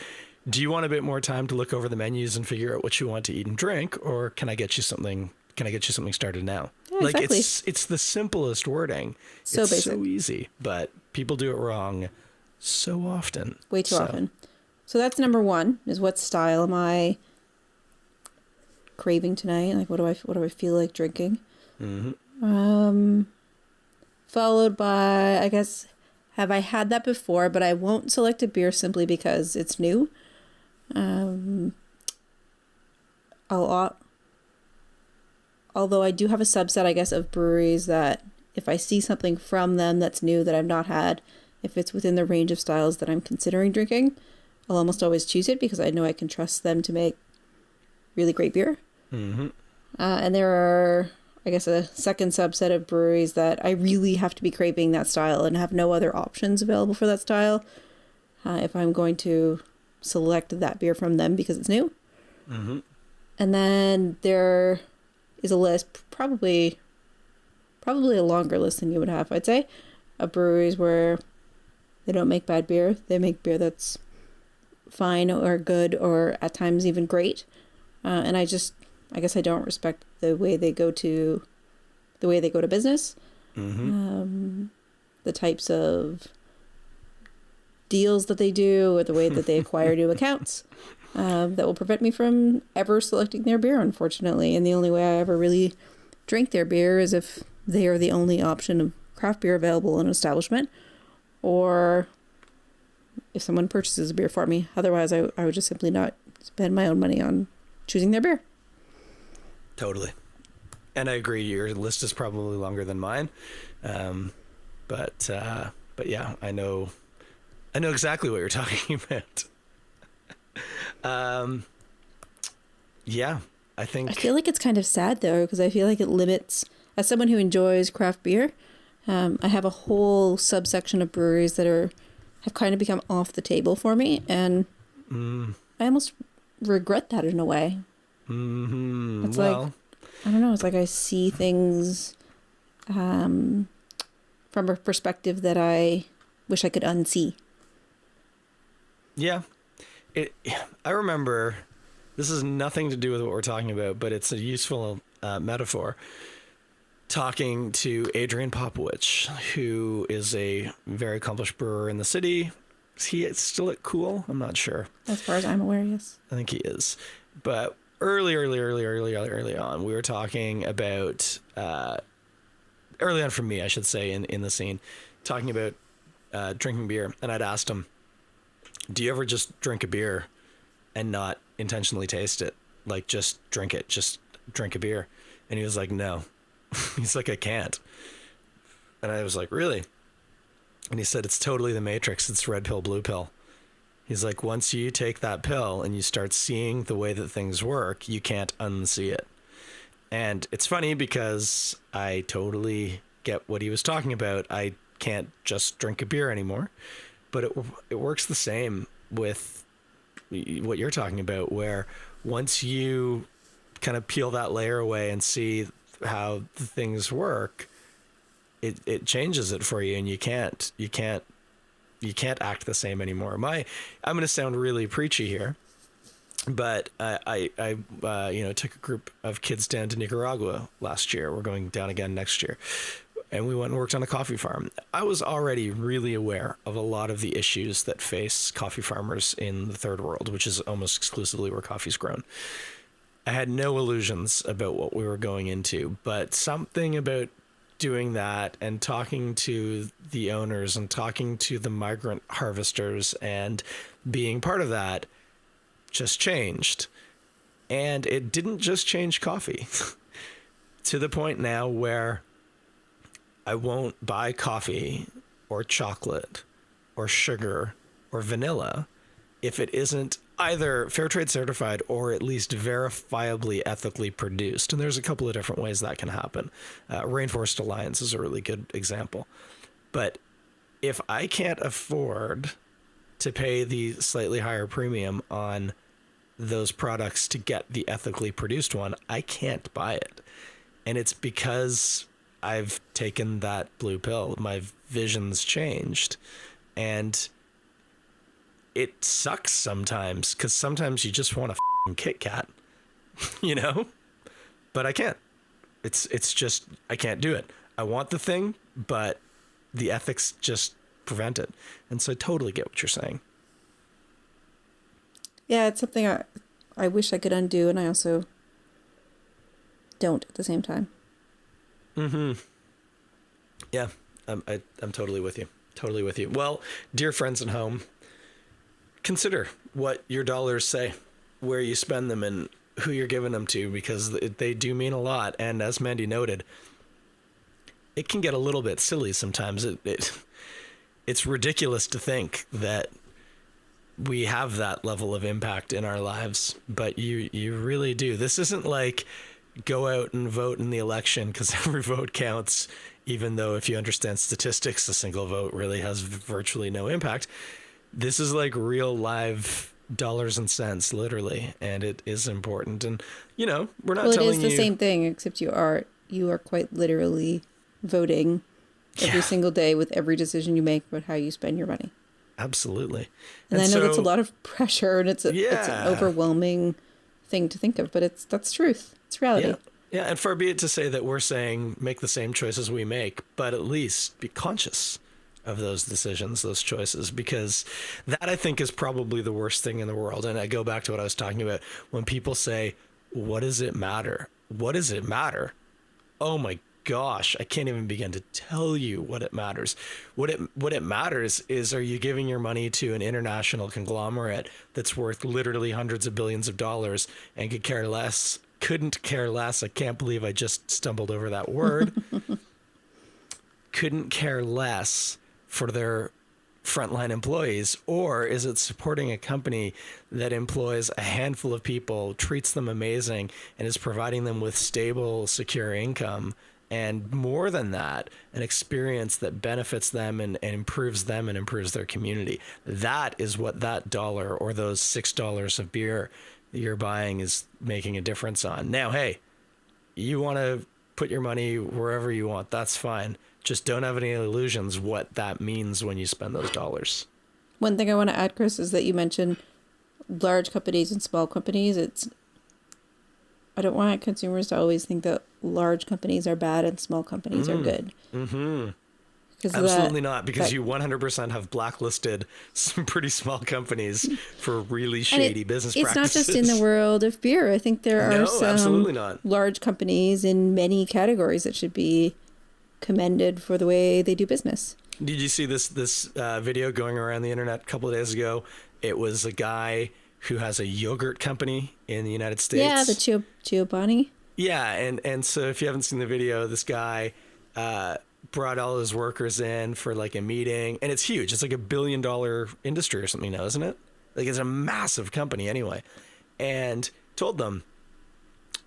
do you want a bit more time to look over the menus and figure out what you want to eat and drink? Or can I get you something? Can I get you something started now? Yeah, like exactly. it's the simplest wording. So it's basic. so easy, but people do it wrong so often. Way too often. So that's number one, is what style am I craving tonight? Like what do I feel like drinking? Followed by, I guess, have I had that before, but I won't select a beer simply because it's new. Although I do have a subset, I guess, of breweries that if I see something from them that's new that I've not had, if it's within the range of styles that I'm considering drinking, I'll almost always choose it because I know I can trust them to make really great beer. And there are, I guess, a second subset of breweries that I really have to be craving that style and have no other options available for that style if I'm going to select that beer from them because it's new. And then there is a list, probably probably a longer list than you would have, I'd say, of breweries where they don't make bad beer. They make beer that's fine or good or at times even great. And I guess I don't respect the way they go to business. Mm-hmm. The types of deals that they do or the way that they acquire new accounts that will prevent me from ever selecting their beer, unfortunately. And the only way I ever really drink their beer is if they are the only option of craft beer available in an establishment, or if someone purchases a beer for me. Otherwise, I would just simply not spend my own money on choosing their beer. Totally. And I agree, your list is probably longer than mine. But yeah, I know exactly what you're talking about. Yeah, I feel like it's kind of sad though, because I feel like it limits, as someone who enjoys craft beer, I have a whole subsection of breweries that have kind of become off the table for me, and I almost regret that in a way. Mm-hmm. It's like, I don't know, it's like I see things from a perspective that I wish I could unsee. Yeah. I remember, this has nothing to do with what we're talking about, but it's a useful metaphor. Talking to Adrian Popowich, who is a very accomplished brewer in the city. Is he still at Cool? I'm not sure. As far as I'm aware, yes. I think he is. But early on, we were talking about, early on for me, I should say, in the scene, talking about drinking beer. And I'd asked him, do you ever just drink a beer and not intentionally taste it? Like, just drink it, just drink a beer. And he was like, no. He's like, I can't. And I was like, really? And he said, it's totally the Matrix. It's red pill, blue pill. He's like, once you take that pill and you start seeing the way that things work, you can't unsee it. And it's funny because I totally get what he was talking about. I can't just drink a beer anymore. But it works the same with what you're talking about, where once you kind of peel that layer away and see how the things work, it changes it for you, and you can't act the same anymore. I'm going to sound really preachy here, but I took a group of kids down to Nicaragua last year. We're going down again next year. And we went and worked on a coffee farm. I was already really aware of a lot of the issues that face coffee farmers in the third world, which is almost exclusively where coffee's grown. I had no illusions about what we were going into, but something about doing that and talking to the owners and talking to the migrant harvesters and being part of that just changed. And it didn't just change coffee to the point now where I won't buy coffee or chocolate or sugar or vanilla if it isn't either fair trade certified or at least verifiably ethically produced. And there's a couple of different ways that can happen. Rainforest Alliance is a really good example. But if I can't afford to pay the slightly higher premium on those products to get the ethically produced one, I can't buy it. And it's because I've taken that blue pill. My vision's changed, and it sucks sometimes because sometimes you just want a Kit Kat, but I can't. It's just, I can't do it. I want the thing, but the ethics just prevent it. And so I totally get what you're saying. Yeah, it's something I wish I could undo, and I also don't at the same time. Mm-hmm. Yeah, I'm totally with you. Totally with you. Well, dear friends at home, consider what your dollars say, where you spend them, and who you're giving them to, because they do mean a lot. And as Mandie noted, it can get a little bit silly sometimes. It's ridiculous to think that we have that level of impact in our lives, but you really do. This isn't like go out and vote in the election because every vote counts, even though if you understand statistics, a single vote really has virtually no impact. This is like real live dollars and cents, literally, and it is important. And we're not telling you. It is the same thing, except you are quite literally voting every single day with every decision you make about how you spend your money. Absolutely. And I know that's a lot of pressure, and it's an overwhelming thing to think of, but that's truth. It's reality. Yeah, and far be it to say that we're saying make the same choices we make, but at least be conscious of those decisions, those choices, because that, I think, is probably the worst thing in the world. And I go back to what I was talking about when people say, what does it matter? What does it matter? Oh my gosh, I can't even begin to tell you what it matters. What it matters is, are you giving your money to an international conglomerate that's worth literally hundreds of billions of dollars and couldn't care less. I can't believe I just stumbled over that word. Couldn't care less for their frontline employees? Or is it supporting a company that employs a handful of people, treats them amazing, and is providing them with stable, secure income? And more than that, an experience that benefits them and improves them and improves their community. That is what that dollar or those $6 of beer that you're buying is making a difference on. Now, hey, you want to put your money wherever you want. That's fine. Just don't have any illusions what that means when you spend those dollars. One thing I want to add, Chris, is that you mentioned large companies and small companies. I don't want consumers to always think that large companies are bad and small companies are good. Mm-hmm. Absolutely not, because you 100% have blacklisted some pretty small companies for really shady business practices. It's not just in the world of beer. I think there are some large companies in many categories that should be commended for the way they do business. Did you see this video going around the internet a couple of days ago? It was a guy who has a yogurt company in the United States. Yeah, the Giovanni. Yeah, and so if you haven't seen the video, this guy brought all his workers in for like a meeting, and it's huge. It's like $1 billion industry or something now, isn't it? Like, it's a massive company anyway. And told them,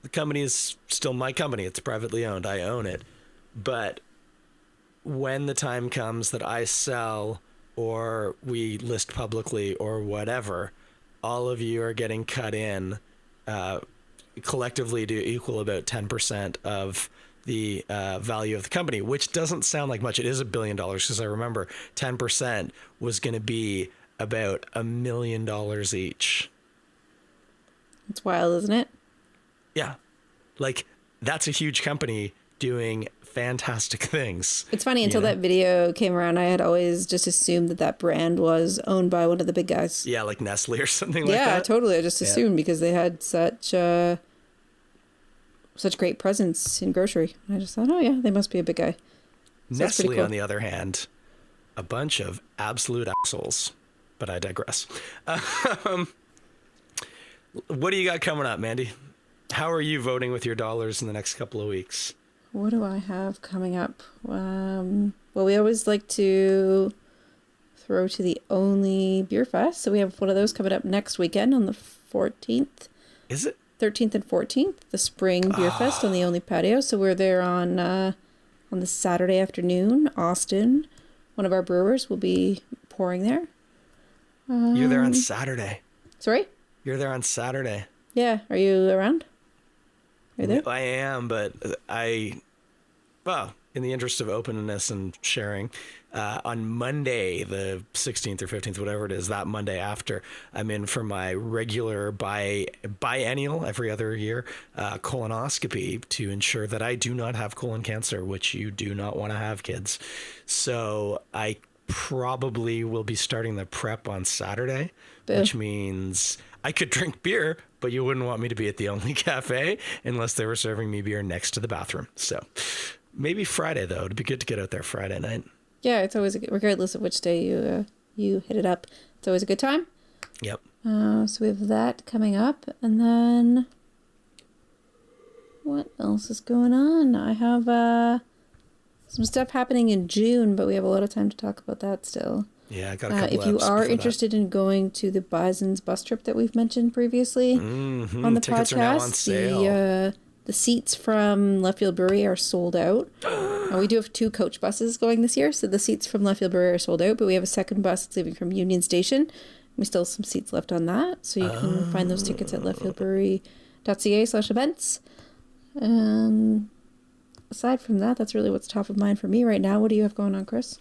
the company is still my company. It's privately owned. I own it. But when the time comes that I sell or we list publicly or whatever, all of you are getting cut in collectively to equal about 10% of the value of the company, which doesn't sound like much. It is $1 billion, because I remember 10% was going to be about $1 million each. It's wild, isn't it? Yeah. Like, that's a huge company doing fantastic things. It's funny, until that video came around, I had always just assumed that brand was owned by one of the big guys. Yeah, like Nestle or something like that. Yeah, totally. I just assumed because they had such great presence in grocery. And I just thought, oh yeah, they must be a big guy. So Nestle, cool. on the other hand, a bunch of absolute assholes. But I digress. What do you got coming up, Mandie? How are you voting with your dollars in the next couple of weeks? What do I have coming up? Well, we always like to throw to the Only Beer Fest. So we have one of those coming up next weekend on the 14th. Is it? 13th and 14th, the Spring Beer Fest on the Only Patio. So we're there on the Saturday afternoon. Austin, one of our brewers, will be pouring there. You're there on Saturday. Sorry? You're there on Saturday. Yeah. Are you around? Are you there? I am, but in the interest of openness and sharing, on Monday, the 16th or 15th, whatever it is, that Monday after, I'm in for my regular biennial, every other year, colonoscopy to ensure that I do not have colon cancer, which you do not want to have, kids. So I probably will be starting the prep on Saturday, which means I could drink beer, but you wouldn't want me to be at the Only Cafe unless they were serving me beer next to the bathroom. So maybe Friday, though. It'd be good to get out there Friday night. Yeah, it's always, regardless of which day you hit it up, it's always a good time. Yep. So we have that coming up. And then what else is going on? I have some stuff happening in June, but we have a lot of time to talk about that still. Yeah, I got a couple if you are interested in going to the Bison's bus trip that we've mentioned previously on the tickets podcast, are now on sale. The seats from Left Field Brewery are sold out. We do have 2 coach buses going this year, so the seats from Left Field Brewery are sold out, but we have a second bus that's leaving from Union Station. We still have some seats left on that, so you can find those tickets at leftfieldbrewery.ca/events. aside from that, that's really what's top of mind for me right now. What do you have going on, Chris?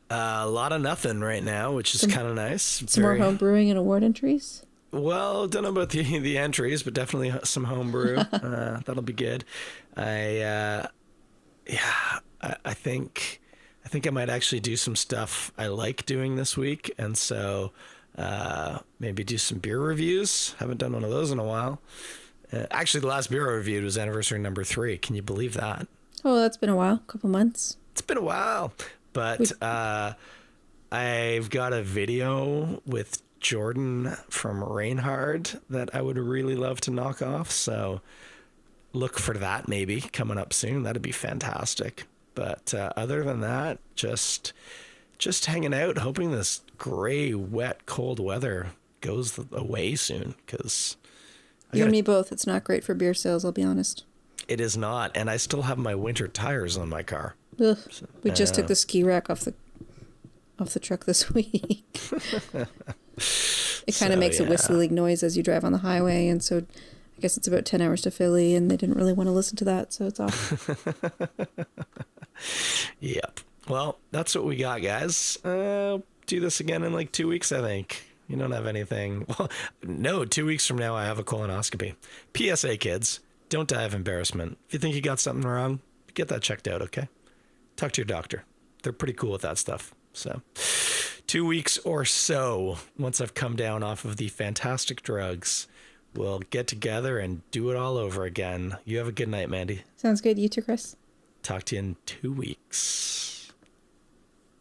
A lot of nothing right now, which is kind of nice. Some more home brewing and award entries? Well, don't know about the entries, but definitely some homebrew. That'll be good. I think I might actually do some stuff I like doing this week, and so maybe do some beer reviews. Haven't done one of those in a while. Actually, the last beer I reviewed was anniversary number 3. Can you believe that? Oh, that's been a while. A couple months. It's been a while, but I've got a video with Jordan from Reinhard that I would really love to knock off. So look for that maybe coming up soon. That'd be fantastic. But other than that, just hanging out, hoping this gray, wet, cold weather goes away soon. Because you and me both. It's not great for beer sales, I'll be honest. It is not, and I still have my winter tires on my car. Ugh. We just took the ski rack off the truck this week. It kind of makes a whistling noise as you drive on the highway, and so I guess it's about 10 hours to Philly, and they didn't really want to listen to that, so it's off. Yep. Well, that's what we got, guys. Do this again in like 2 weeks, I think. You don't have anything. Well, no, 2 weeks from now I have a colonoscopy. PSA, kids, don't die of embarrassment. If you think you got something wrong, get that checked out, okay? Talk to your doctor. They're pretty cool with that stuff. So 2 weeks or so, once I've come down off of the fantastic drugs, we'll get together and do it all over again. You have a good night, Mandie. Sounds good. You too, Chris. Talk to you in 2 weeks.